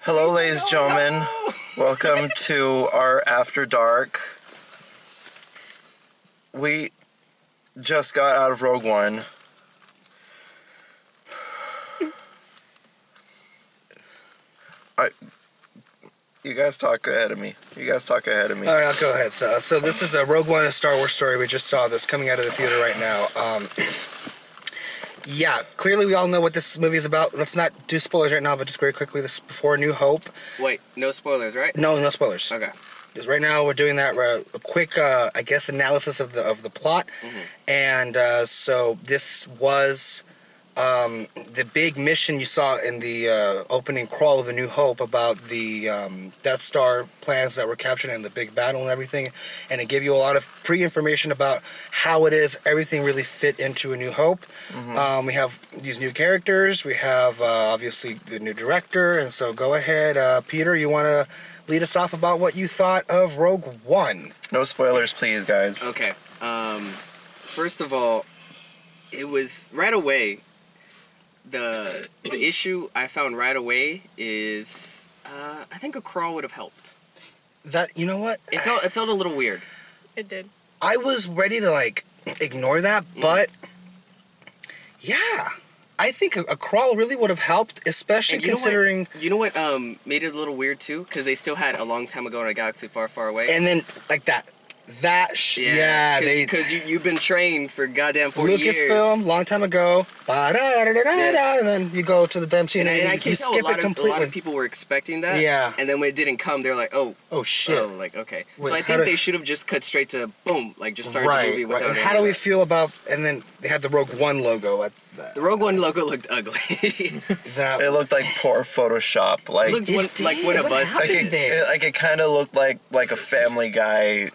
Hello, ladies and gentlemen. Welcome to our After Dark. We just got out of Rogue One. You guys talk ahead of me. All right, I'll go ahead. So this is a Rogue One, a Star Wars story. We just saw this coming out of the theater right now. Yeah, clearly we all know what this movie is about. Let's not do spoilers right now, but just very quickly, this is before A New Hope. Wait, no spoilers, right? No spoilers. Okay. Because right now we're doing that a quick, I guess, analysis of the plot, and so this was the big mission you saw in the opening crawl of A New Hope about the Death Star plans that were captured in the big battle and everything, and it gave you a lot of pre-information about how it is everything really fit into A New Hope. We have these new characters, we have obviously the new director, and so go ahead, Peter, you want to lead us off about what you thought of Rogue One? No spoilers, please, guys. Okay. First of all, it was right away. The issue I found right away is I think a crawl would have helped. That, you know what? It felt a little weird. It did. I was ready to ignore that, but yeah, I think a crawl really would have helped, especially considering. You know what made it a little weird too? Because they still had A Long Time Ago in a Galaxy Far, Far Away. And then like that. Because you've been trained for goddamn 40 years. Lucasfilm, long time ago, and then you go to the damn scene and I can you tell skip it completely. a lot of people were expecting that. Yeah. And then when it didn't come, they're like, oh shit. Oh, okay. Wait, so I think they should have just cut straight to boom, just started the movie without And how do we feel about? And then they had the Rogue One logo at that. The Rogue One logo looked ugly. It looked like poor Photoshop. It looked like when a bus. It kind of looked like a Family Guy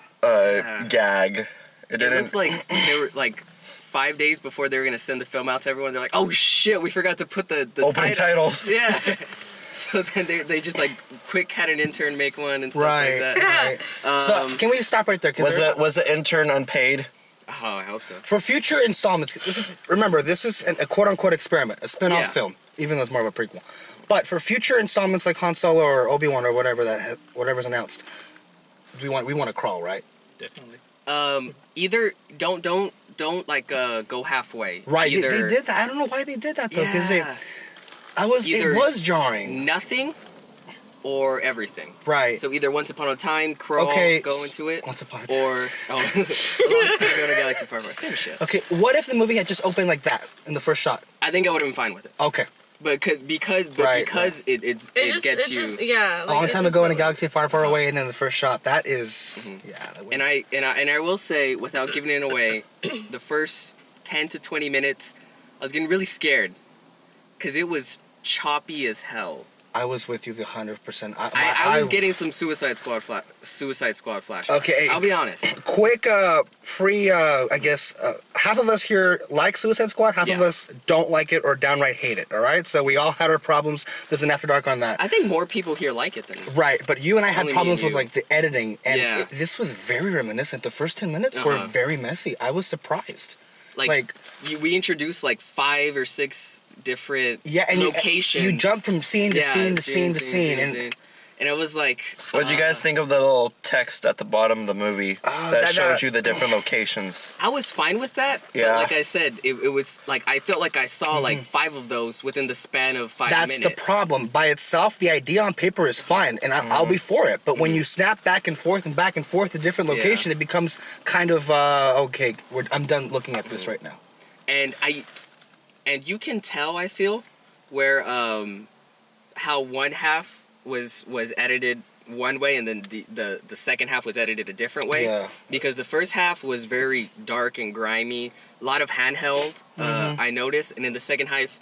gag. It looked like they were 5 days before they were gonna send the film out to everyone. They're like, "Oh shit, we forgot to put the opening titles." Yeah. So then they just quick had an intern make one and stuff like that. Right. So can we stop right there? Was the intern unpaid? Oh, I hope so. For future installments, remember this is a quote unquote experiment, a spin-off film, even though it's more of a prequel. But for future installments like Han Solo or Obi-Wan or whatever's announced, we want to crawl, right? Definitely. Either don't go halfway. Right. Either, they did that. I don't know why they did that though, because it was jarring. Nothing or everything. Right. So either Once Upon a Time, crawl, go into it. Once Upon a Time. Or A Long Time Ago in a Galaxy Far, Far. Same shit. Okay. What if the movie had just opened like that in the first shot? I think I would have been fine with it. Okay. But because it gets you. Yeah. A long time ago in a galaxy far, far away, and then the first shot. That is. And I will say, without giving it away, the first 10 to 20 minutes, I was getting really scared, because it was choppy as hell. I was with you the 100%. I was getting some Suicide Squad flashbacks. Okay, I'll be honest. Quick I guess half of us here like Suicide Squad, half of us don't like it or downright hate it. All right, so we all had our problems. There's an After Dark on that. I think more people here like it than me. Right, but you and I had problems with the editing, and Yeah. this was very reminiscent. The first 10 minutes were very messy. I was surprised. We introduced 5 or 6 different locations. You jump from scene to scene to scene to scene, and it was like. What did you guys think of the little text at the bottom of the movie that showed you the different locations? I was fine with that. Yeah. But like I said, it was I felt like I saw 5 of those within the span of 5 minutes. That's the problem. By itself, the idea on paper is fine, and I'll be for it. But when you snap back and forth to different location, it becomes kind of okay. I'm done looking at this right now. And you can tell, I feel, where how one half was edited one way and then the second half was edited a different way. Yeah. Because the first half was very dark and grimy, a lot of handheld, I noticed, and in the second half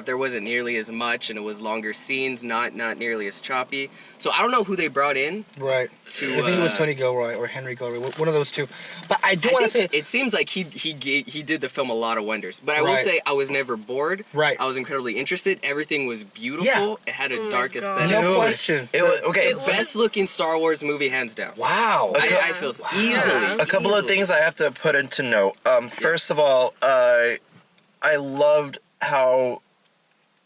there wasn't nearly as much, and it was longer scenes, not nearly as choppy. So I don't know who they brought in. Right. I think it was Tony Gilroy or Henry Gilroy, one of those two. But I do want to say it seems like he did the film a lot of wonders. But I will say I was never bored. Right. I was incredibly interested. Everything was beautiful. Yeah. It had a dark aesthetic. No question. It was okay. Best looking Star Wars movie, hands down. Wow. I feel so. Easily. A couple of things I have to put into note. First of all, I loved how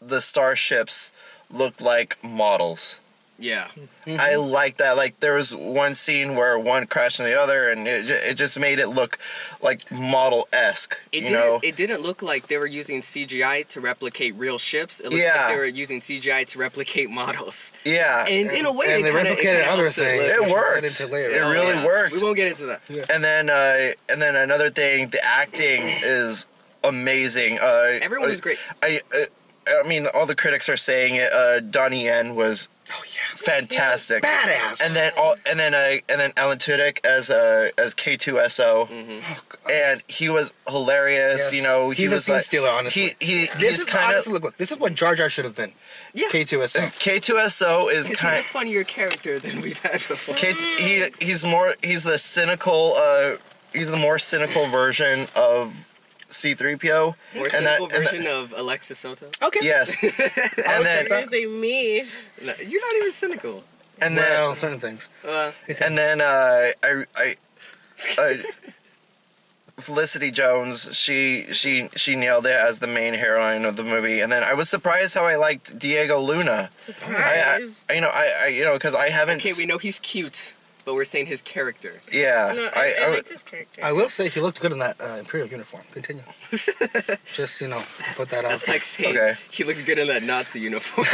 the starships looked like models. Yeah. I like that. Like, there was one scene where one crashed on the other, and it just made it look like model-esque, It didn't look like they were using CGI to replicate real ships. It looked like they were using CGI to replicate models. Yeah. And in a way, and they replicated other things. It worked. It really worked. We won't get into that. Yeah. And then another thing, the acting is amazing. Everyone was great. I mean, all the critics are saying it. Donnie Yen was fantastic, badass. And then Alan Tudyk as K2SO, and he was hilarious. Yes. He he's was a scene stealer. Honestly, he's kind of look. This is what Jar Jar should have been. Yeah. K2SO. K2SO is He's kind. a funnier character than we've had before. He's the cynical. He's the more cynical version of C-3PO. More cynical version of Alexis Soto. Okay. Yes. And then You're gonna say me. No, you're not even cynical. and then Well, certain things. and then Felicity Jones, she nailed it as the main heroine of the movie, and then I was surprised how I liked Diego Luna. Surprise. Because I haven't. Okay, we know he's cute, but we're saying his character. Yeah, No, I liked his character. I will say he looked good in that Imperial uniform. Continue. Just put that out. That's there. like saying he looked good in that Nazi uniform.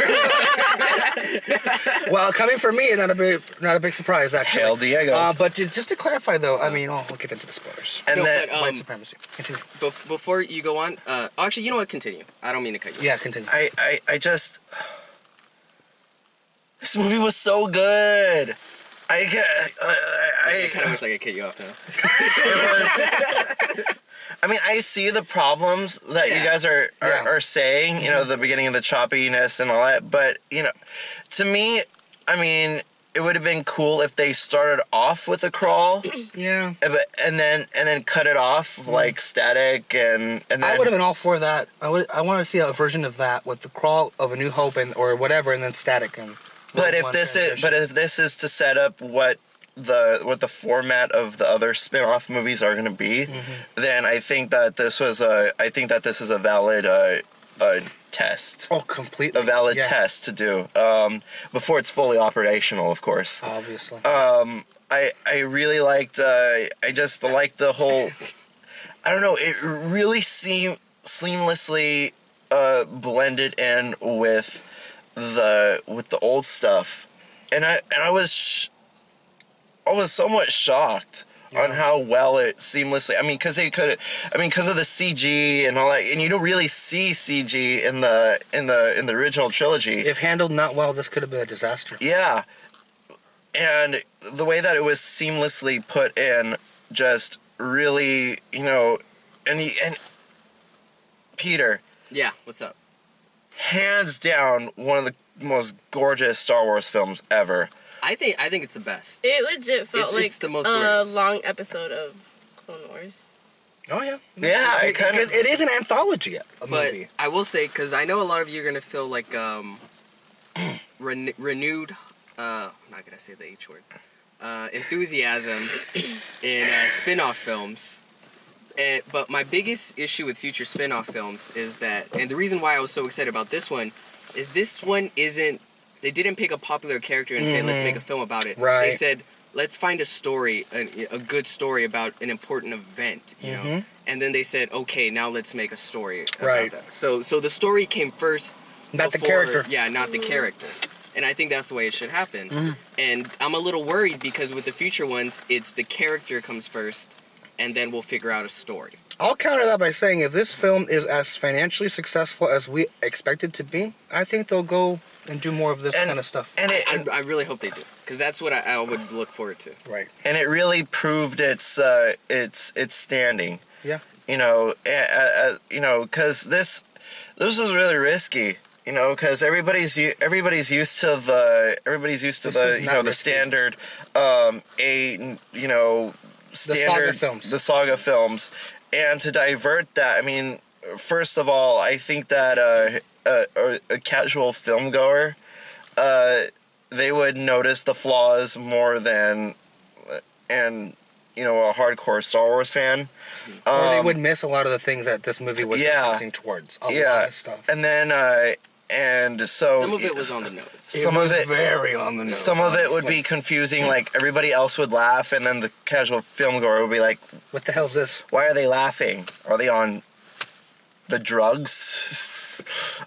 Well, coming from me, not a big surprise actually. Hail Diego. But just to clarify though, I mean, we'll get into the spoilers. And then White supremacy. Continue. Before you go on, actually, you know what? Continue. I don't mean to cut you. Yeah, continue. I just this movie was so good. I kind of wish I could cut you off now. It was. I mean, I see the problems that you guys are saying. The beginning of the choppiness and all that. But to me, I mean, it would have been cool if they started off with a crawl. Yeah. And then cut it off like static and then I would have been all for that. I want to see a version of that with the crawl of A New Hope or whatever, and then static and. But if this is to set up what the format of the other spin-off movies are going to be, then I think that this is a valid test. Oh, completely. A valid test to do before it's fully operational, of course. Obviously. I really liked. I just liked the whole. I don't know. It really seamlessly blended in with the old stuff, and I was somewhat shocked on how well it seamlessly. I mean, because of the CG and all that, and you don't really see CG in the original trilogy. If handled not well, this could have been a disaster. Yeah, and the way that it was seamlessly put in, just really, and Peter. Yeah, what's up? Hands down, one of the most gorgeous Star Wars films ever. I think it's the best. It legit felt It's the most a gorgeous. long episode of Clone Wars. Oh yeah. Yeah, it is an anthology, But movie. I will say, because I know a lot of you are gonna feel like renewed. I'm not gonna say the H word. Enthusiasm in spin-off films. But my biggest issue with future spin-off films is that, and the reason why I was so excited about this one isn't. They didn't pick a popular character and say, let's make a film about it. Right. They said, let's find a story, a good story about an important event, you know. And then they said, okay, now let's make a story about that. So the story came first. Not the character. Yeah, not the character. And I think that's the way it should happen. And I'm a little worried because with the future ones, it's the character comes first, and then we'll figure out a story. I'll counter that by saying if this film is as financially successful as we expect it to be, I think they'll go and do more of this kind of stuff. And I really hope they do, because that's what I would look forward to. Right. And it really proved its standing. Yeah. Because this was really risky. Because everybody's used to the standard the saga films, and to divert that. I mean, first of all, I think that a casual film goer, they would notice the flaws more than a hardcore Star Wars fan. Or they would miss a lot of the things that this movie was focusing towards. A lot of stuff. And then and so Some of it was on the nose. Some of it very on the nose. Some of it would be confusing. Like everybody else would laugh, and then the casual filmgoer would be like, "What the hell's this? Why are they laughing? Are they on the drugs?"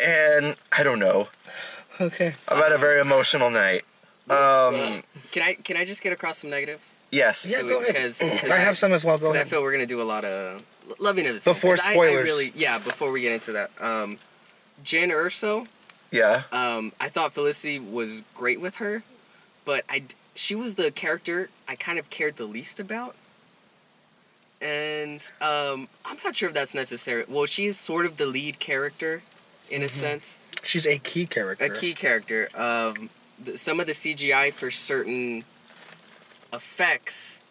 And I don't know. Okay. I've had a very emotional night. Can I just get across some negatives? Yes. Yeah, go ahead. Because I have some as well. Go ahead. I feel we're gonna do a lot of loving of this Before film, 'cause spoilers. before we get into that, Jen Urso. Yeah. I thought Felicity was great with her, but she was the character I kind of cared the least about. And I'm not sure if that's necessary. Well, she's sort of the lead character, in a sense. She's a key character. A key character. Some of the CGI for certain effects,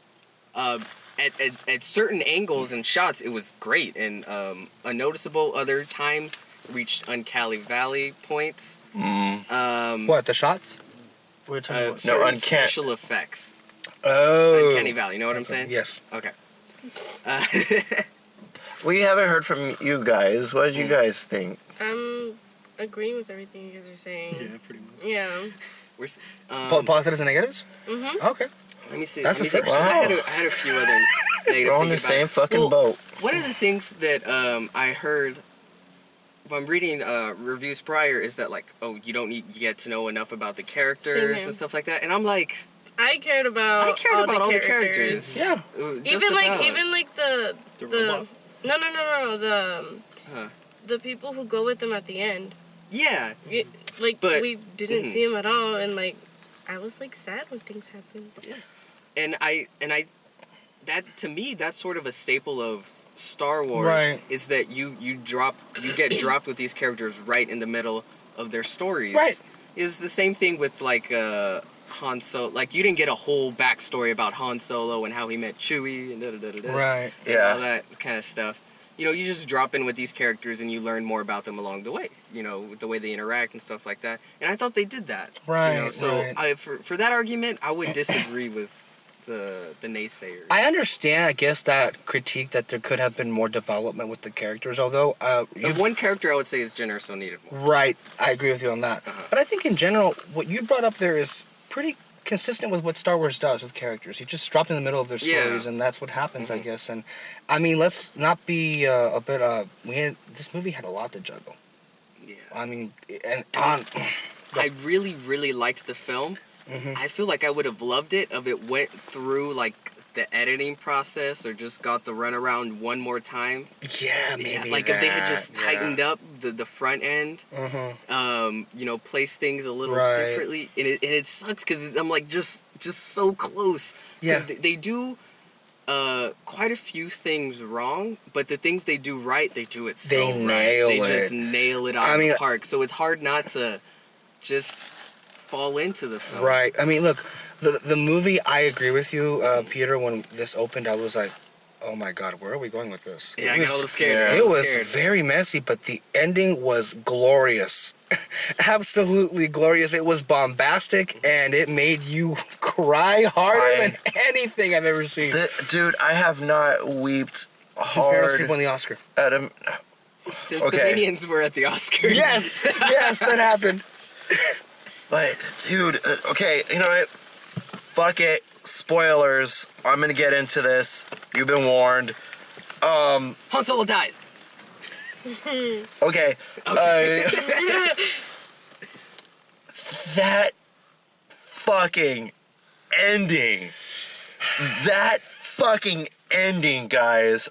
at certain angles and shots, it was great and unnoticeable. Other times reached uncanny valley points. What, the shots? What are you talking about? Certain special effects. Oh. Uncanny valley. You know what I'm saying? Yes. Okay. We haven't heard from you guys. What did you guys think? I'm agreeing with everything you guys are saying. Yeah, pretty much. Yeah. We're, Positives and negatives? Mm-hmm. Okay. let me see. That's let me a fair- think, 'cause Wow. I had a few other negatives. We're on the to think about. same fucking Well, boat. One of the things that I heard, if I'm reading reviews prior, is that like, oh, you don't need to get to know enough about the characters Same. and stuff like that. And I'm like, I cared about all the characters. Yeah. just Even like about. the robot? no Huh. the people who go with them at the end. Yeah, Like But- we didn't see them at all, and like I was like sad when things happened. and I that to me that's sort of a staple of Star Wars, Right. is that you get dropped with these characters right in the middle of their stories. Right. It was the same thing with like Han Solo. Like you didn't get a whole backstory about Han Solo and how he met Chewie and Right. and Yeah. all that kind of stuff. You know, you just drop in with these characters and you learn more about them along the way. You know, with the way they interact and stuff like that. And I thought they did that. Right, You know? So right. for that argument, I would disagree with the naysayers. I understand, I guess, that critique that there could have been more development with the characters, although... The one character I would say is Jen Erso needed more. Right, I agree with you on that. Uh-huh. But I think in general, what you brought up there is pretty consistent with what Star Wars does with characters. You just drop in the middle of their stories, Yeah. and that's what happens, I Mhm. guess. And I mean, let's not be a bit... this movie had a lot to juggle. Yeah. I mean, and on... I really, really liked the film. Mhm. I feel like I would have loved it if it went through like the editing process or just got the runaround one more time. Yeah, maybe Like if they had just that, tightened up the front end, Mhm. you know, place things a little Right. differently. And it sucks because I'm like just so close. Yeah. Because they do quite a few things wrong, but the things they do right, they do it so They right. nail They it. just nail it out I of mean- the park. So it's hard not to just fall into the film. Right. I mean, look, the movie, I agree with you, Peter, when this opened, I was like, oh my God, where are we going with this? Yeah, I It got a was- little scared. I It was was scared. very messy, but the ending was glorious. Absolutely glorious. It was bombastic, and it made you cry harder than anything I've ever seen. Dude, I have not weeped Since Meryl Streep hard won the Oscar. at a... Since Okay. the Minions were at the Oscars. Yes, yes, that happened. But, dude, okay, you know what? Fuck it. Spoilers. I'm gonna get into this. You've been warned. Han Solo dies. Okay. That fucking ending. That fucking ending, guys.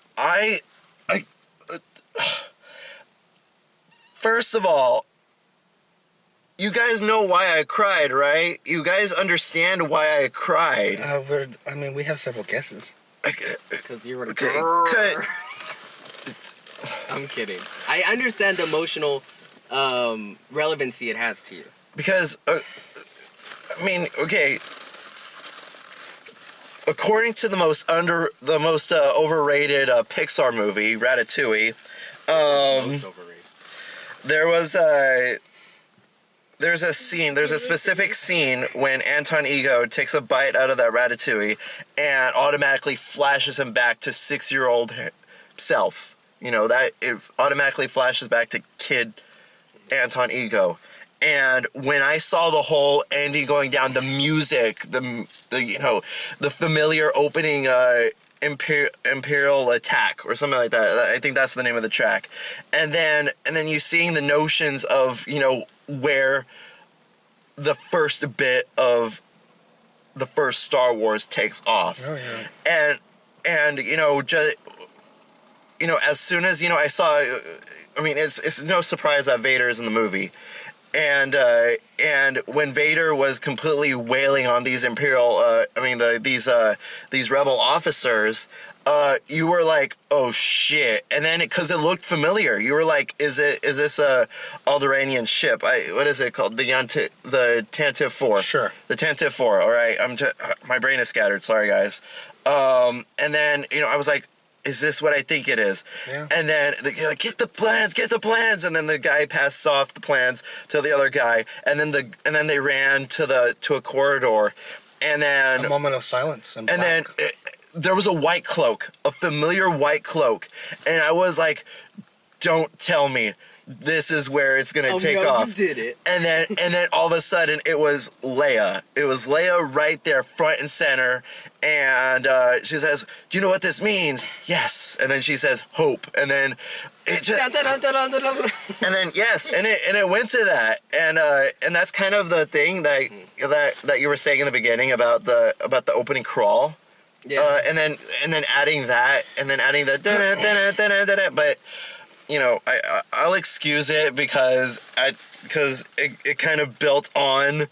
First of all, you guys know why I cried, right? You guys understand why I cried. I mean, we have several guesses. Because you were Okay, cut. I'm kidding. I understand the emotional relevancy it has to you. Because, I mean, okay. According to the most overrated Pixar movie, Ratatouille, Most overrated. there's a specific scene when Anton Ego takes a bite out of that ratatouille and automatically flashes him back to 6-year-old self. You know, that it automatically flashes back to kid Anton Ego. And when I saw the whole ending going down, the music, the familiar opening Imperial Attack or something like that. I think that's the name of the track. And then you seeing the notions of, where the first bit of the first Star Wars takes off. Oh yeah. And as soon as I saw, it's no surprise that Vader is in the movie, and when Vader was completely wailing on these Imperial, these rebel officers, you were like, oh shit, and then because it looked familiar, you were like, is this a Alderaanian ship? What is it called? The Tantive 4. Sure. The Tantive 4. All right, my brain is scattered. Sorry, guys. And then I was like, is this what I think it is? Yeah. And then they're like, get the plans. And then the guy passes off the plans to the other guy. And then they ran to a corridor. And then a moment of silence. And then there was a white cloak, a familiar white cloak. And I was like, don't tell me this is where it's gonna take off. You did it. And then all of a sudden it was Leia. It was Leia right there, front and center. And she says, "Do you know what this means?" Yes. And then she says, "Hope." And then it just and then yes, and it went to that. And that's kind of the thing that you were saying in the beginning about the opening crawl. Yeah. And then adding that, and then adding the but I'll excuse it because it kind of built on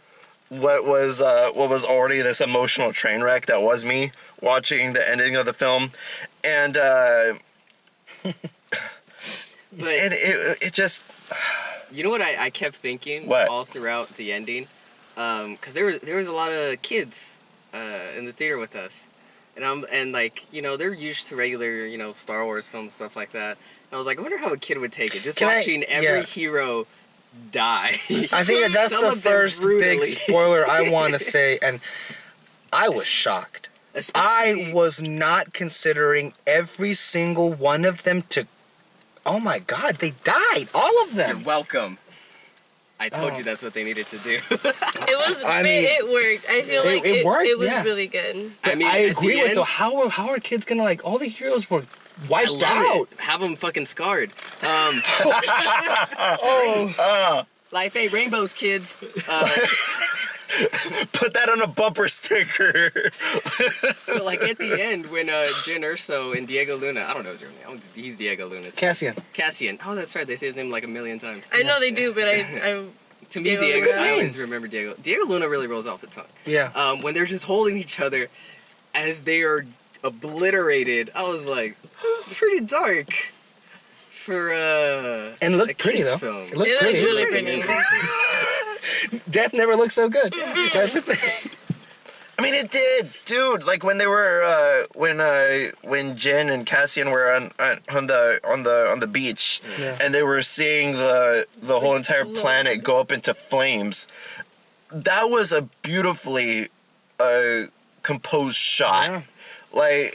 what was already this emotional train wreck that was me watching the ending of the film, and but it just, you know what I kept thinking what? All throughout the ending, because there was a lot of kids in the theater with us, and they're used to regular Star Wars films and stuff like that. And I was like, I wonder how a kid would take it, just watching every hero die. I think that's the first big spoiler I want to say, and I was shocked. I was not considering every single one of them to... Oh my God, they died, all of them. You're welcome. I told you that's what they needed to do. It worked. I feel like it worked. It was yeah. really good. I agree with though. How are kids gonna all the heroes were wiped out? Have them fucking scarred. Life ain't rainbows, kids. put that on a bumper sticker. But at the end when Jyn Erso and Diego Luna, I don't know his real name. He's Diego Luna. Cassian. Oh, that's right. They say his name like a million times. I know they do, but I to me, Diego, I always remember Diego. Diego Luna really rolls off the tongue. Yeah. When they're just holding each other as they are obliterated, I was like, this is pretty dark for and it looked pretty though. Film. It looked pretty. Really pretty. Death never looked so good. That's the thing. I mean, it did, dude. Like when they were when Jyn and Cassian were on the beach, yeah. and they were seeing the whole entire planet go up into flames. That was a beautifully composed shot. Yeah. Like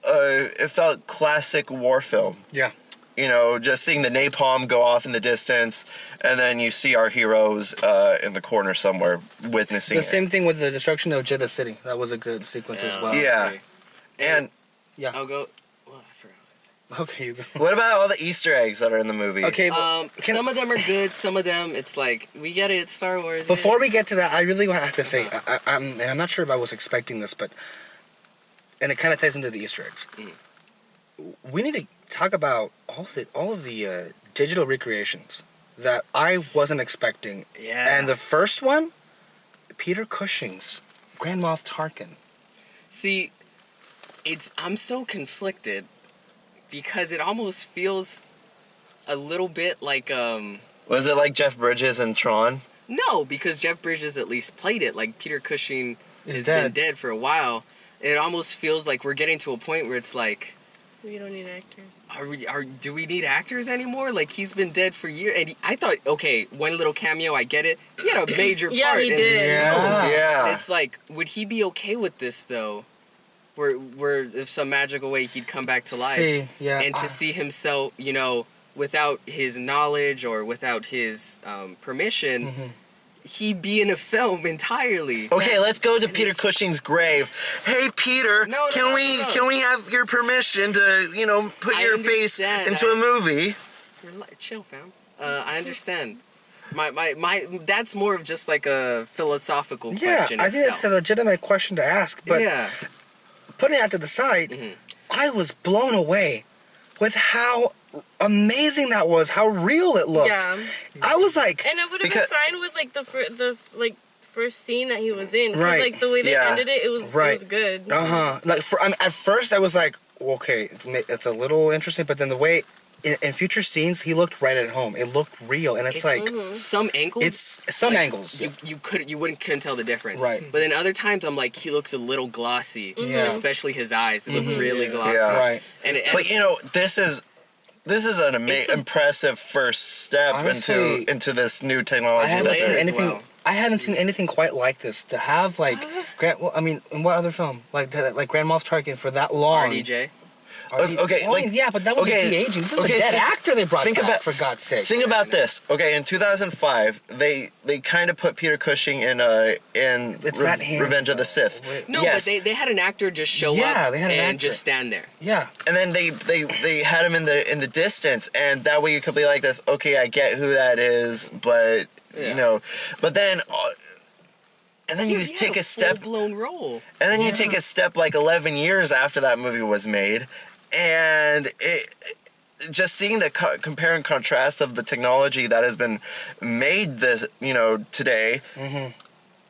it felt classic war film. Yeah. Just seeing the napalm go off in the distance, and then you see our heroes in the corner somewhere witnessing the same thing with the destruction of Jeddah City. That was a good sequence as well. Yeah. And yeah. I'll go. Well, I forgot. Okay, you go. What about all the Easter eggs that are in the movie? Okay, some of them are good. Some of them, it's like, we get it. It's Star Wars. Before we get to that, I really have to say, I'm not sure if I was expecting this, and it kind of ties into the Easter eggs. We need to talk about all of the digital recreations that I wasn't expecting. Yeah. And the first one, Peter Cushing's Grand Moff Tarkin. See, I'm so conflicted because it almost feels a little bit like Was it like Jeff Bridges and Tron? No, because Jeff Bridges at least played it. Like Peter Cushing has dead. been dead for a while. And it almost feels like we're getting to a point where it's like, we don't need actors. Do we need actors anymore? Like, he's been dead for years. And I thought, okay, one little cameo, I get it. He had a major part. Yeah, he in did. this film. Yeah. And it's like, would he be okay with this, though? Where if some magical way he'd come back to life. See, yeah. And to see himself, without his knowledge or without his permission, he'd be in a film entirely. Okay, let's go to Peter Cushing's grave. Hey, Peter, No, can we have your permission to put I your face understand. into a movie? Chill, fam. I understand. My that's more of just like a philosophical question. I think it's a legitimate question to ask, but yeah. putting that to the side, I was blown away with how amazing that was, how real it looked. Yeah. I was like, And I would have been fine with like the first scene that he was in. 'Cause, Right. like the way they ended it, it was good. like at first I was like, okay, it's a little interesting, but then the way in future scenes he looked right at home. It looked real, and it's like some angles. it's some angles. You couldn't tell the difference. Right. But then other times I'm like, he looks a little glossy. Yeah. Especially his eyes. They look really glossy. Yeah. Right. But this is an impressive first step Honestly, into this new technology. I haven't seen anything. well. I haven't seen anything quite like this. To have like in what other film like Grand Moff Tarkin for that long? RDJ. Okay, yeah, but that was de-aging. This is a dead actor they brought back, for God's sake. Think about this. Okay, in 2005, they kind of put Peter Cushing in not him. Revenge of the Sith. No, yes. but they had an actor just show Yeah, up they had an and actor. just stand there. Yeah. And then they had him in the distance, and that way you could be like this. Okay, I get who that is, but but then. And then you take a step, full-blown role. and then you take a step like 11 years after that movie was made, and it just seeing the compare and contrast of the technology that has been made today,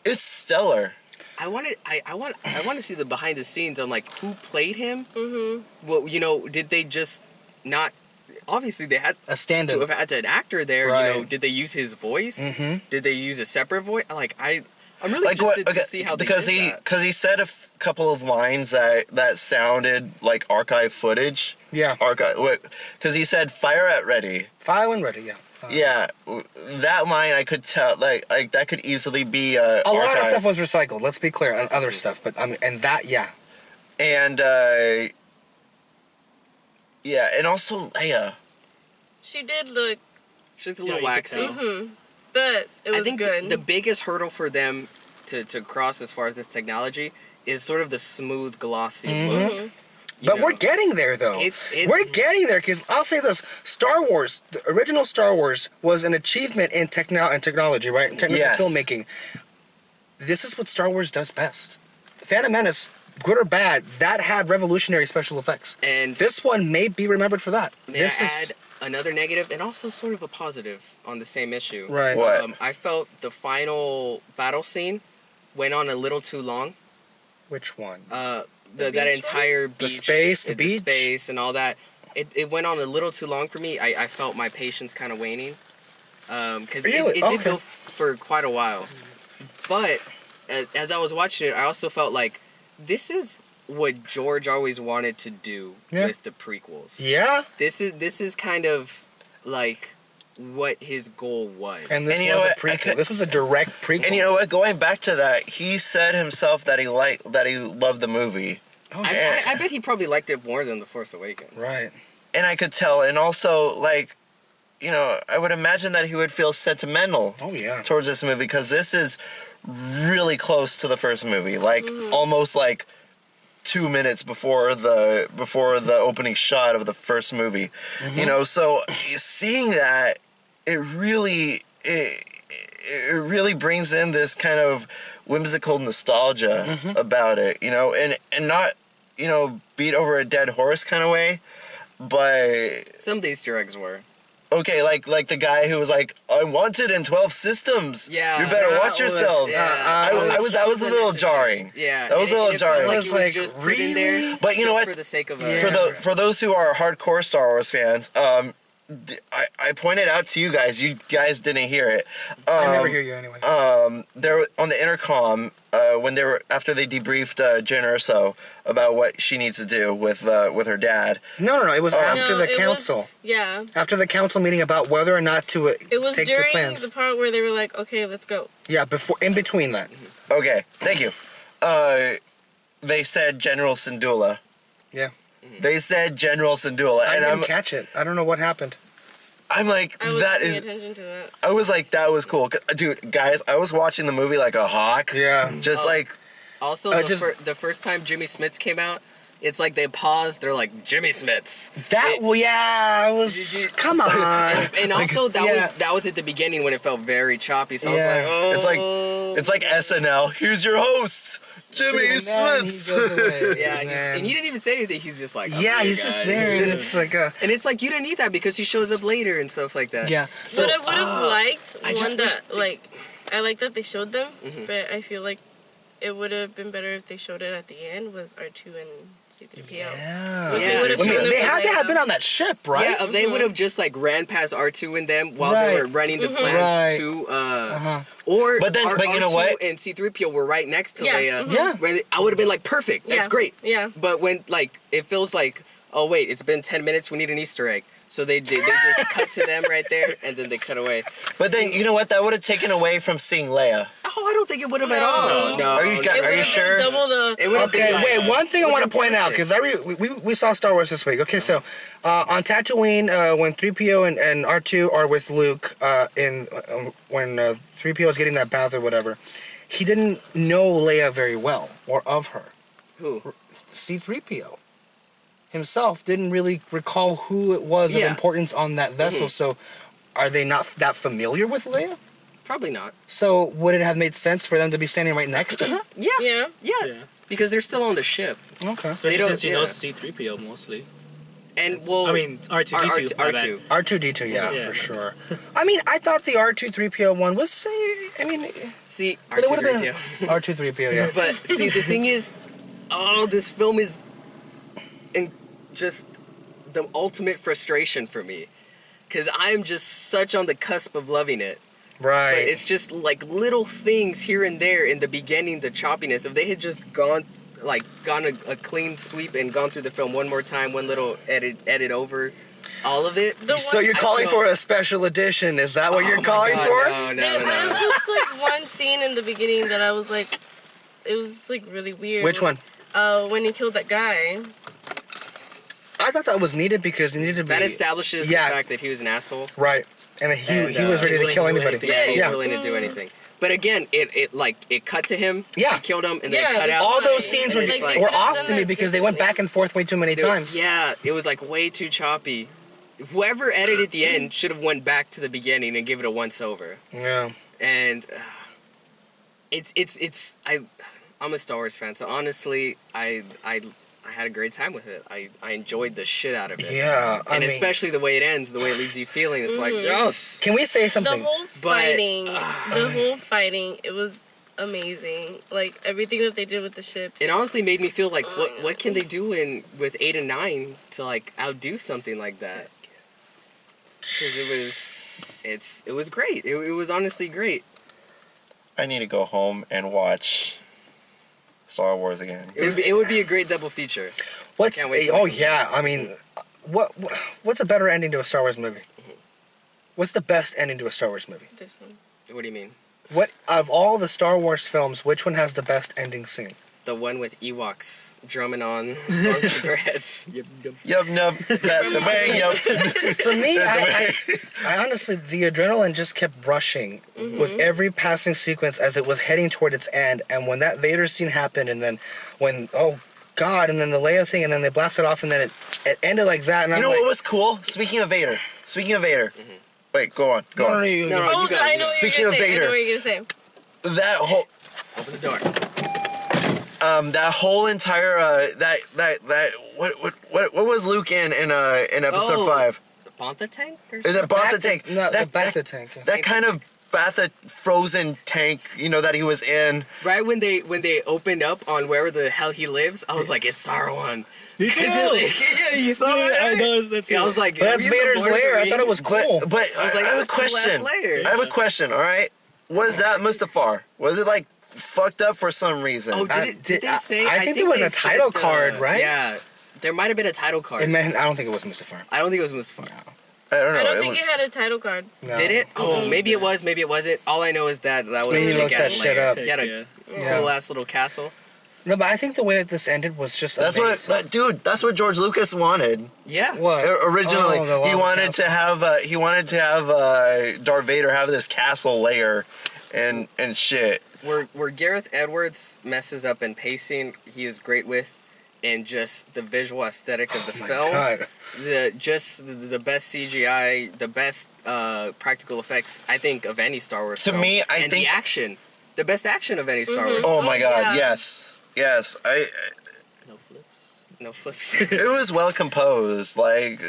it's stellar. I want to see the behind the scenes on like who played him. Well, did they just not? Obviously, they had A stand-in. to have had an actor there. Right. Did they use his voice? Did they use a separate voice? I'm really Like interested what? to see how they because did that. he said a couple of lines that sounded like archive footage. Yeah. Because he said "fire at ready." Fire when ready. Yeah. Yeah, that line I could tell like that could easily be A lot of archive. stuff was recycled. Let's be clear, and other stuff, but and that, yeah. And and also Leia. She did look, She's a little you could waxy. tell. but it was I think good. the biggest hurdle for them to cross as far as this technology is sort of the smooth, glossy look. But we're getting there, though. We're getting there, because I'll say this. Star Wars, the original Star Wars, was an achievement in technology, right? Technical Yes. filmmaking. This is what Star Wars does best. Phantom Menace, good or bad, that had revolutionary special effects. And This one may be remembered for that. may I add another negative and also sort of a positive on the same issue. Right. What? I felt the final battle scene went on a little too long. Which one? That beach entire beach, space, the beach? space, and all that. It went on a little too long for me. I felt my patience kind of waning. Because Really? it did go for quite a while. But as I was watching it, I also felt like this is what George always wanted to do with the prequels. Yeah? This is kind of like what his goal was. And this And you was know a what? prequel. This was a direct prequel. And you know what? Going back to that, he said himself that he loved the movie, Oh, I bet he probably liked it more than The Force Awakens. right. and I could tell. And also, I would imagine that he would feel sentimental Oh, yeah. towards this movie because this is really close to the first movie, almost 2 minutes before the opening shot of the first movie. So seeing that, it really brings in this kind of whimsical nostalgia about it, and not beat over a dead horse kind of way, but Some of the Easter eggs were. okay, like the guy who was like, "I'm wanted in 12 systems. Yeah, you better that watch yourselves." Yeah, that was a little jarring. Yeah, That was a little it felt jarring. Like It was it was like, just put in really? there, But you know just what? For the sake of For those who are hardcore Star Wars fans, I pointed out to you guys. You guys didn't hear it. I never hear you anyway. There on the intercom when after they debriefed Jen Erso about what she needs to do with her dad. No. It was after No, the it was- council. yeah. After the council meeting about whether or not to It was take the during plans. the part where they were like, okay, let's go. Yeah, in between that. Okay, thank you. They said General Syndulla. Yeah. They said General Syndulla, I and didn't catch it. I don't know what happened. I'm like, I was that paying is. attention to that. I was like, that was cool, dude. Guys, I was watching the movie like a hawk. Yeah. Just Oh. like. Also, the first time Jimmy Smits came out, it's like they paused. They're like Jimmy Smits. I was. Come on. And also that was at the beginning when it felt very choppy. So I was like, oh. It's like SNL. Here's your host, Jimmy Smits. Yeah, and he didn't even say anything. He's just like, yeah, he's just there, and it's like a. And it's like you didn't need that because he shows up later and stuff like that. Yeah. So but I would have liked I just one wish that like I like that they showed them, Mhm. but I feel like it would have been better if they showed it at the end. Was R2 and C3PO? Yeah. Yeah. would've I mean, shown them they from had to have later. been on that ship, right? Yeah, if they would have just like ran past R2 and them while they Right. were running the plans Right. to or But you know what? R2 and C3PO were right next to Yeah. Leia. Mhm. Yeah. Where I would have been like, perfect, that's Yeah. great. Yeah. But when like it feels like, oh wait, it's been 10 minutes, we need an Easter egg. So they just cut to them right there and then they cut away. But then you know what? That would have taken away from seeing Leia. Oh, I don't think it would have at No. all. No. Are you It would've been sure? Double the. It would have Okay, been like, wait. One thing I want to would've point out been because we saw Star Wars this week. Okay, so on Tatooine, when 3PO and R2 are with Luke, when 3PO is getting that bath or whatever, he didn't know Leia very well or of her. Who? C3PO himself didn't really recall who it was of Yeah. importance on that vessel. Mhm. So, are they not that familiar with Leia? Probably not. So, would it have made sense for them to be standing right next to her? Yeah. Yeah. Yeah. Yeah. Because they're still on the ship. Okay. Especially don't- since he yeah. knows C-3PO mostly. And well, I mean, R2-D2. my bad. R2. R2D2, yeah, Yeah. for sure. I mean, I thought the R2-3PO one was, I mean, See, but it would have R2, been R2-3PO, yeah. But see, the thing is, this film is, in just the ultimate frustration for me, because I'm just such on the cusp of loving it. But Right. it's just like little things here and there in the beginning, the choppiness. If they had just gone a clean sweep and gone through the film one more time, one little edit over, all of it. So you're calling for a special edition? Is that what you're calling for? No, There was just like one scene in the beginning that I was like, it was like really weird. Which one? When he killed that guy. I thought that was needed because it needed to be... That establishes Yeah. the fact that he was an asshole. Right. And he And, was ready he's to kill willing to do anybody. anything. Yeah, he's Yeah. willing to do anything. But again, it cut to him. Yeah. He killed him, and then Yeah, it cut out. All those Like, scenes and were, it's like, were they could've off done to me that because they went back and forth way too many times. Yeah, it was like way too choppy. Whoever edited the end should have went back to the beginning and give it a once over. Yeah. And I'm a Star Wars fan, so honestly, I had a great time with it. I enjoyed the shit out of it. Yeah. I And mean, especially the way it ends, the way it leaves you feeling, it's like, Mhm. yes. can we say The something? whole fighting, it was amazing. Like everything that they did with the ships. It honestly made me feel like, what can they do with 8 and 9 to like outdo something like that? Because it was great. It was honestly great. I need to go home and watch Star Wars again. It would be a great double feature. What's can't wait to oh watch it. yeah, I mean, what's a better ending to a Star Wars movie? What's the best ending to a Star Wars movie? This one. What do you mean? What of all the Star Wars films, which one has the best ending scene? The one with Ewoks drumming on stormtrooper heads. Yep. Yup, the bang, yup. For me, I honestly, the adrenaline just kept rushing with every passing sequence as it was heading toward its end. And when that Vader scene happened, and then when oh God, and then the Leia thing, and then they blasted off, and then it ended like that. And You I'm know like, what was cool? Speaking of Vader. Wait, go on. no, on. you- No, Oh, you got I it. know what Speaking you're of gonna say. I Vader. know what you're gonna say. That whole Open the door. that whole entire what was Luke in episode 5? The Bantha tank? Or Is it Bantha Bacta- tank? No, that, the Bacta that, tank. that kind of Bantha frozen tank, that he was in. Right when they opened up on where the hell he lives, I was like, it's Sauron. Did you? Yeah, you saw that? I right? noticed that too. Yeah, I was like, But that's have you ever Vader's Lord of the lair. I thought it was Rings? cool. But I was like, I have that's a a cool-ass question. lair. I have a question. All right, was that Mustafar? Was it like fucked up for some reason? Oh, I- did they say? I think there was they a title said, card, right? Yeah, there might have been a title card. I don't think it was Mustafar. I don't think it was Mustafar. I don't know. I don't It think was- it had a title card. No. Did it? Oh, maybe it was, maybe it wasn't. All I know is that was Maybe a look kick-ass that shit lair. up. He had a Yeah. Yeah. cool ass little castle. No, but I think the way that this ended was just That's amazing. that's what George Lucas wanted. Yeah. What? Originally, Oh, the he lava wanted castle. to have Darth Vader have this castle lair, and shit. Where Gareth Edwards messes up in pacing, he is great with, and just the visual aesthetic of the film. God. The best CGI, the best practical effects, I think, of any Star Wars To film. me, I and think- the action, the best action of any Star Wars. Oh my God! yeah. Yes. No flips. No flips. It was well composed. Like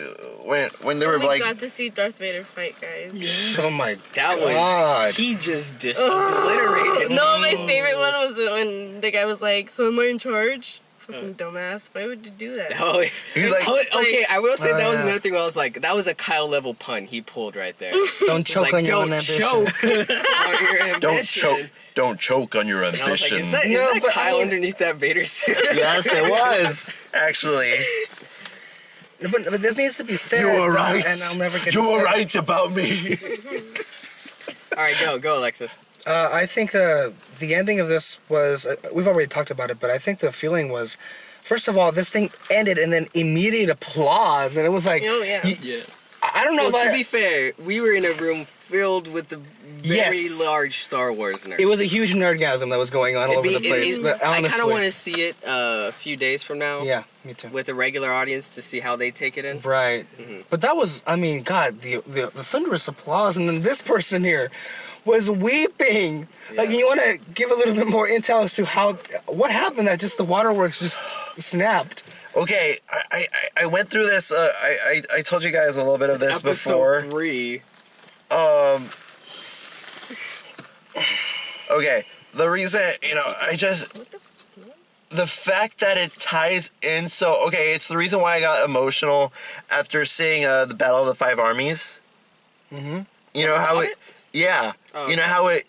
when they were We like, got to see Darth Vader fight, guys. Oh my That God. was he just obliterated. No, my favorite one was when the guy was like, "So am I in charge?" Fucking dumbass. Why would you do that? Oh, he's like, okay, I will say that was yeah. another thing where I was like, that was a Kyle level pun he pulled right there. Don't choke Like, on your own don't ambition. choke on your ambition. don't choke on your And I was like, ambition. is that No, but I Kyle mean- underneath that Vader suit? Yes, it was actually. But this needs to be said. You were right. And I'll never get You to say were it. right about me. All right, go, Alexis. I think the ending of this was, we've already talked about it, but I think the feeling was, first of all, this thing ended and then immediate applause. And it was like, Oh, yeah. Yes. I don't know Well, to if be fair, we were in a room filled with the very Yes. large Star Wars nerds. it was a huge nerdgasm that was going on all over the place. I kind honestly. of want to see it a few days from now. Yeah, me too. With a regular audience to see how they take it in. Right. But that was, I mean, God, the thunderous applause, and then this person here was weeping. Like, Yes. you want to give a little bit more intel as to what happened that just the waterworks just snapped. Okay, I went through this. I told you guys a little bit of this Episode before. 3. Okay, the reason, the fact that it ties in so, okay, it's the reason why I got emotional after seeing the Battle of the Five Armies. Mm-hmm. You know how it, yeah. You know how it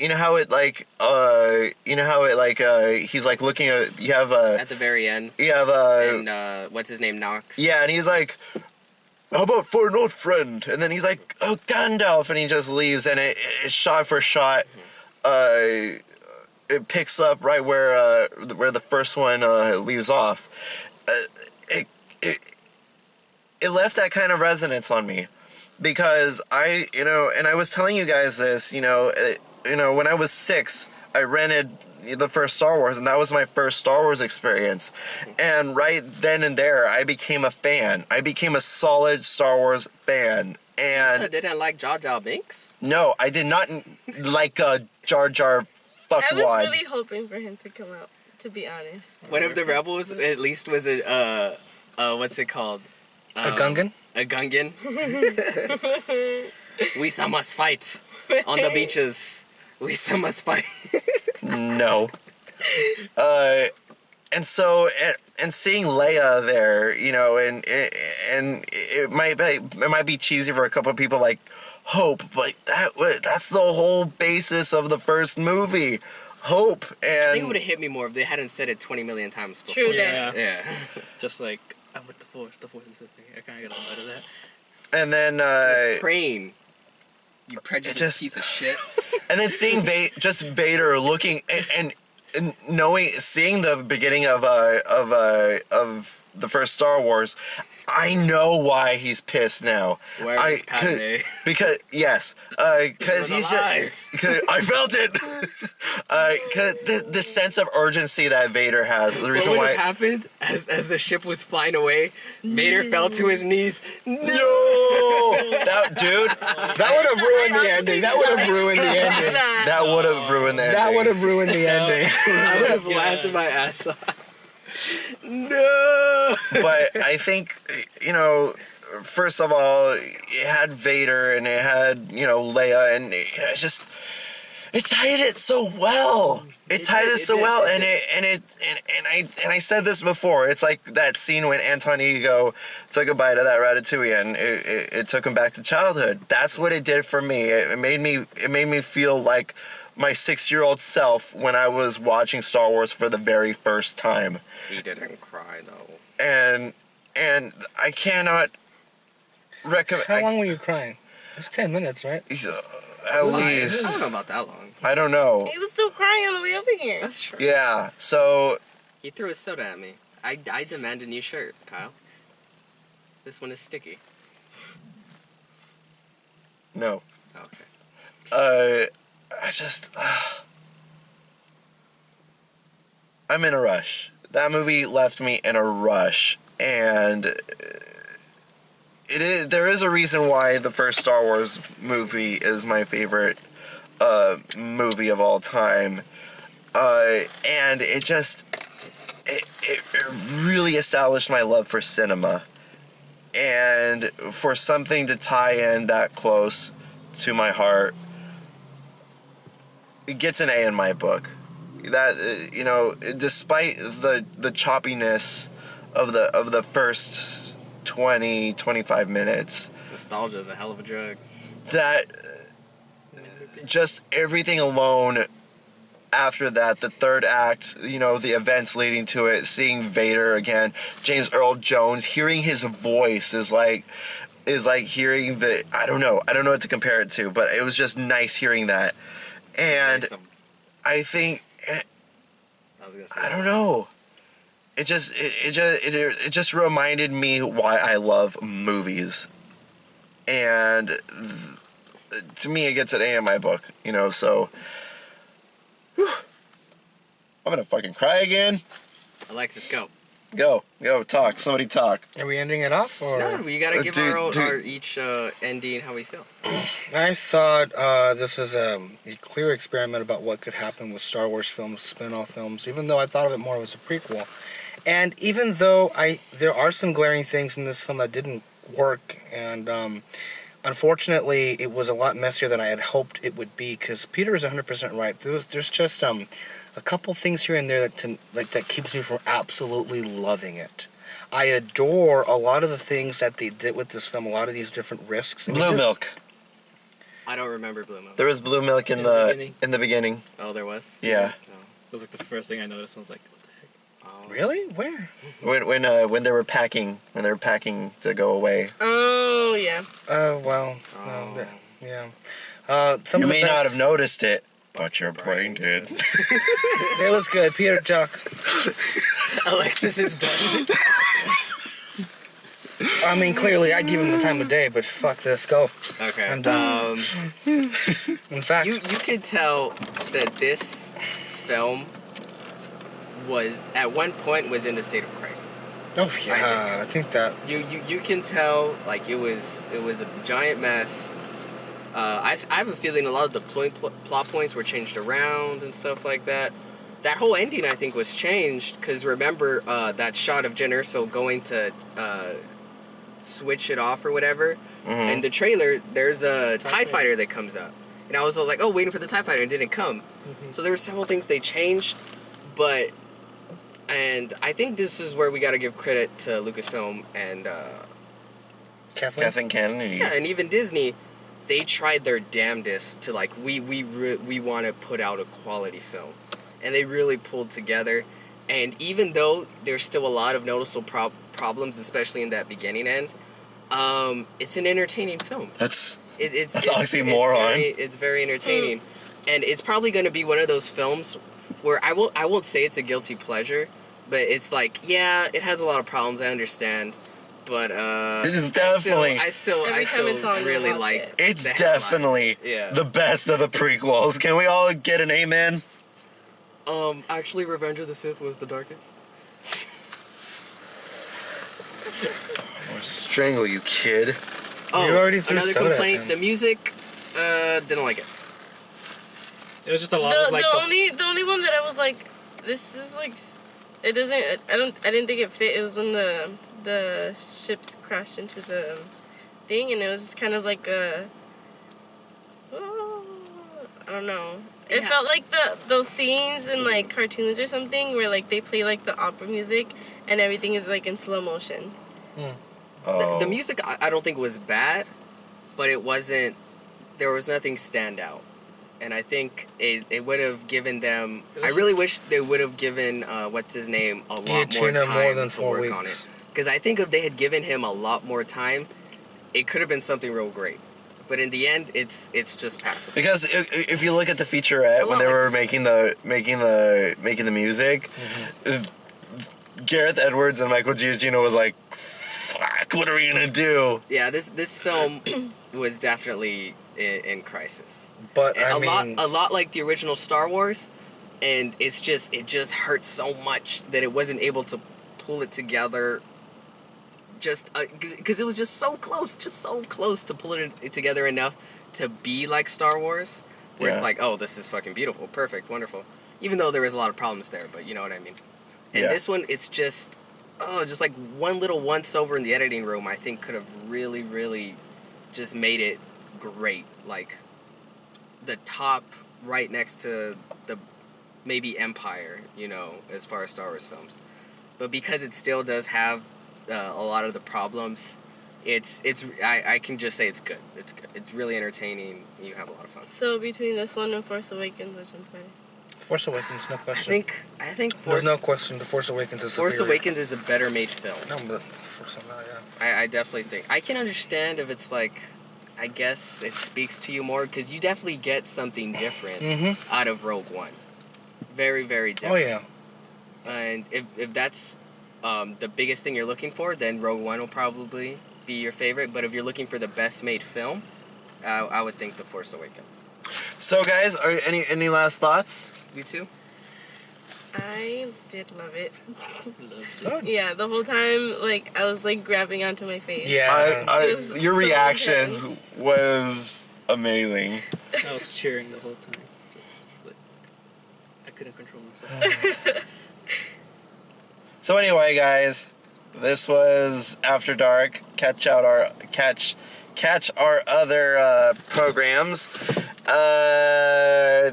he's like looking at, you have At the very end. you have And what's his name? Knox. yeah, and he's like, how about for an old friend? And then he's like, oh, Gandalf, and he just leaves, and it shot for shot, it picks up right where the first one leaves off. It left that kind of resonance on me, because and I was telling you guys this, when I was 6, I rented the first Star Wars, and that was my first Star Wars experience. And right then and there, I became a fan. I became a solid Star Wars fan. You And didn't like Jar Jar Binks? no, I did not like Jar Jar I was fuckwad. really hoping for him to come out, to be honest. One of the rebels, at least, was a what's it called? A Gungan? A Gungan. We some must fight on the beaches. We some must fight. No. And so, and seeing Leia there, and it might be cheesy for a couple of people like Hope, but that's the whole basis of the first movie, Hope. I think it would And have hit me more if they hadn't said it 20 million times before. True Yeah. that. Yeah. Just like, I'm with the Force. The Force is with me. I kind of got a lot of that. and then Praying. You prejudiced just- piece of shit. and then seeing Vader looking and seeing the beginning of the first Star Wars, I know why he's pissed now. Where is Padme? Because yes, because She was he's alive. just. Cause I felt it. Cause the sense of urgency that Vader has. The What reason would why. have happened as the ship was flying away? Vader fell to his knees. No, that dude. That would have ruined the ending. That would have ruined the ending. That would have ruined the ending. That would have ruined the ending. I would have laughed my ass off. No. But I think, first of all, it had Vader and it had, Leia, and it tied it so well. It tied it so well, and I said this before. It's like that scene when Anton Ego took a bite of that ratatouille, and it took him back to childhood. That's what it did for me. It made me feel like my 6-year-old self when I was watching Star Wars for the very first time. He didn't cry though. And I cannot recommend. How long were you crying? It's 10 minutes, right? At I don't least know about that long. I don't know. He was still crying on the way over here. That's true. Yeah. So He threw a soda at me. I demand a new shirt, Kyle. This one is sticky. No. Okay. I just... I'm in a rush. That movie left me in a rush, and there is a reason why the first Star Wars movie is my favorite movie of all time, and it really established my love for cinema, and for something to tie in that close to my heart, it gets an A in my book. That despite the choppiness of the first 20-25 minutes, Nostalgia is a hell of a drug. that just everything alone after that, the third act, the events leading to it, seeing Vader again, James Earl Jones, hearing his voice is like hearing I don't know what to compare it to, but it was just nice hearing that. And I think, I don't know. It just reminded me why I love movies, and to me, it gets an A in my book. So whew, I'm gonna fucking cry again. Alexis, go. Go, talk. Somebody talk. Are we ending it off? Or? No, we gotta give our each ending how we feel. I thought this was a clear experiment about what could happen with Star Wars films, spin-off films, even though I thought of it more as a prequel. And even though there are some glaring things in this film that didn't work, and unfortunately it was a lot messier than I had hoped it would be, because Peter is 100% right. There's just a couple things here and there that keeps me from absolutely loving it. I adore a lot of the things that they did with this film, a lot of these different risks. Blue milk. I don't remember blue milk. There was blue milk in the beginning. Oh, there was? Yeah. Oh. It was like the first thing I noticed. I was like, what the heck? Oh. Really? Where? When they were packing to go away. Oh, yeah. Well, Oh. yeah. You may not have noticed it, but your brain did. It was good. Peter Chuck. Alexis is done. I mean, clearly I give him the time of day, but fuck this. Go. Okay. I'm done. In fact, You could tell that this film was at one point was in a state of crisis. oh yeah, I think that. You can tell like it was a giant mess. I have a feeling a lot of the plot points were changed around and stuff like that. That whole ending I think was changed because remember that shot of Jen Erso going to switch it off or whatever. Mm-hmm. In the trailer, there's a TIE fighter that comes up. And I was like, oh, waiting for the TIE fighter, and it didn't come. Mm-hmm. So there were several things they changed, and I think this is where we got to give credit to Lucasfilm and Kathleen. Kennedy. yeah, and even Disney. They tried their damnedest to like we want to put out a quality film, and they really pulled together. And even though there's still a lot of noticeable problems, especially in that beginning end, it's an entertaining film. That's It's oxymoron. It's very entertaining, and it's probably going to be one of those films where I won't say it's a guilty pleasure, but it's like it has a lot of problems. I understand, but it is definitely. I still Every time it's on, really you watch like. it. It's the headline. definitely Yeah. the best of the prequels. Can we all get an amen? Actually, Revenge of the Sith was the darkest. I'll strangle you, kid. Oh, You already threw another soda at complaint: him. the music. Didn't like it. It was just a lot The, of like. the only one that I was like, this is like, it doesn't. I didn't think it fit. It was when the ships crashed into the thing, and it was just kind of like a. I don't know. It Yeah. felt like those scenes in like cartoons or something where like they play like the opera music and everything is like in slow motion. Oh. The music I don't think was bad, but it wasn't. There was nothing stand out, and I think it would have given them. I really wish they would have given what's his name a lot more Giacchino time more than to 4 work on weeks. it. Because I think if they had given him a lot more time, it could have been something real great. But in the end, it's just passable. Because if you look at the featurette when they were making the music, Gareth Edwards and Michael Giacchino was like, fuck, what are we gonna do? Yeah, this film was definitely in crisis. But And I mean, a lot like the original Star Wars, and it just hurt so much that it wasn't able to pull it together. Just because it was just so close to pulling it together enough to be like Star Wars, where it's Yeah. like, oh, this is fucking beautiful, perfect, wonderful. Even though there was a lot of problems there, but you know what I mean. And Yeah. this one, it's just like one little once over in the editing room. I think could have really, really just made it great. Like the top right next to the maybe Empire, you know, as far as Star Wars films. But because it still does have a lot of the problems, I can just say it's good. It's good. It's really entertaining. You have a lot of fun. So between this one and Force Awakens, which one's better? Force Awakens, no I question. think There's no question. The Force Awakens is Force superior. Awakens is a better made film. No, but Force Awakens, yeah. I definitely think. I can understand if it's like, I guess it speaks to you more because you definitely get something different out of Rogue One. Very, very Oh different. yeah. And if that's the biggest thing you're looking for, then Rogue One will probably be your favorite. But if you're looking for the best made film, I would think The Force Awakens. So, guys, are any last thoughts? You too? I did love it. Good. Yeah, the whole time, like, I was, like, grabbing onto my face. Yeah. I, It was your so reactions intense. was amazing. I was cheering the whole time. Just, like, I couldn't control myself. So anyway, guys, this was After Dark. Catch our other programs.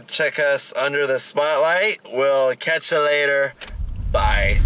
Check us Under the Spotlight. We'll catch you later. Bye.